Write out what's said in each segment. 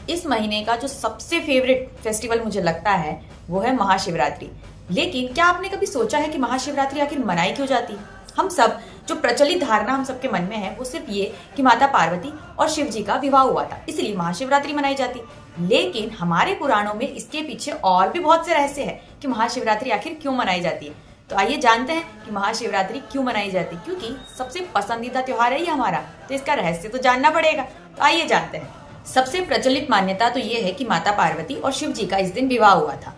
इस महीने का जो सबसे फेवरेट फेस्टिवल मुझे लगता है वो है महाशिवरात्रि। लेकिन क्या आपने कभी सोचा है कि महाशिवरात्रि आखिर मनाई क्यों जाती है? हम सब जो प्रचलित धारणा हम सबके मन में है वो सिर्फ ये कि माता पार्वती और शिव जी का विवाह हुआ था, इसलिए महाशिवरात्रि मनाई जाती। लेकिन हमारे पुराणों में इसके पीछे और भी बहुत से रहस्य है कि महाशिवरात्रि आखिर क्यों मनाई जाती है। तो आइए जानते हैं कि महाशिवरात्रि क्यों मनाई जाती है, क्योंकि सबसे पसंदीदा त्योहार है ये हमारा, तो इसका रहस्य तो जानना पड़ेगा। तो आइए जानते हैं। सबसे प्रचलित मान्यता तो ये है कि माता पार्वती और शिव जी का इस दिन विवाह हुआ था।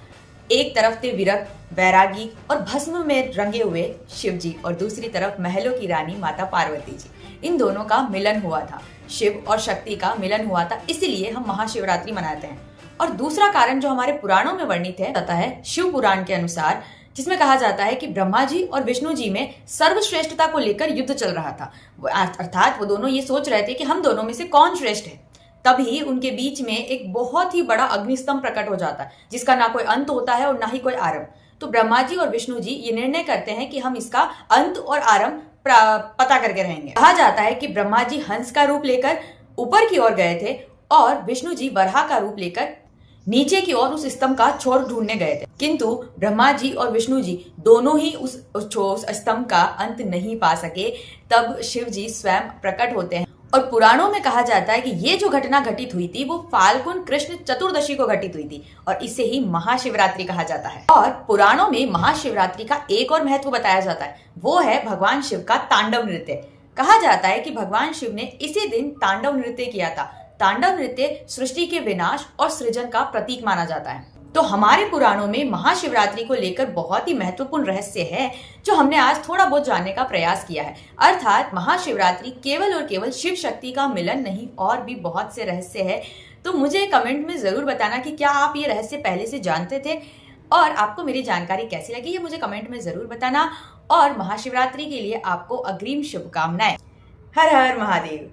एक तरफ थे विरक्त, वैरागी और भस्म में रंगे हुए शिव जी और दूसरी तरफ महलों की रानी माता पार्वती जी। इन दोनों का मिलन हुआ था, शिव और शक्ति का मिलन हुआ था, इसीलिए हम महाशिवरात्रि मनाते हैं। और दूसरा कारण जो हमारे पुराणों में वर्णित है आता है शिव पुराण के अनुसार, जिसमें कहा जाता है कि ब्रह्मा जी और विष्णु जी में सर्वश्रेष्ठता को लेकर युद्ध चल रहा था। अर्थात वो दोनों ये सोच रहे थे कि हम दोनों में से कौन श्रेष्ठ है। तभी उनके बीच में एक बहुत ही बड़ा अग्निस्तंभ प्रकट हो जाता है, जिसका ना कोई अंत होता है और ना ही कोई आरंभ। तो ब्रह्मा जी और विष्णु जी ये निर्णय करते हैं कि हम इसका अंत और आरंभ पता करके रहेंगे। कहा जाता है कि ब्रह्मा जी हंस का रूप लेकर ऊपर की ओर गए थे और विष्णु जी वराह का रूप लेकर नीचे की ओर उस स्तंभ का छोर ढूंढने गए थे। किंतु ब्रह्मा जी और विष्णु जी दोनों ही उस स्तंभ का अंत नहीं पा सके। तब शिव जी स्वयं प्रकट होते हैं और पुराणों में कहा जाता है कि ये जो घटना घटित हुई थी वो फाल्गुन कृष्ण चतुर्दशी को घटित हुई थी और इसे ही महाशिवरात्रि कहा जाता है। और पुराणों में महाशिवरात्रि का एक और महत्व बताया जाता है, वो है भगवान शिव का तांडव नृत्य। कहा जाता है कि भगवान शिव ने इसी दिन तांडव नृत्य किया था। तांडव नृत्य सृष्टि के विनाश और सृजन का प्रतीक माना जाता है। तो हमारे पुराणों में महाशिवरात्रि को लेकर बहुत ही महत्वपूर्ण रहस्य है जो हमने आज थोड़ा बहुत जानने का प्रयास किया है। अर्थात महाशिवरात्रि केवल और केवल शिव शक्ति का मिलन नहीं, और भी बहुत से रहस्य है। तो मुझे कमेंट में जरूर बताना कि क्या आप ये रहस्य पहले से जानते थे और आपको मेरी जानकारी कैसी लगी, ये मुझे कमेंट में जरूर बताना। और महाशिवरात्रि के लिए आपको अग्रिम शुभकामनाएं। हर हर महादेव।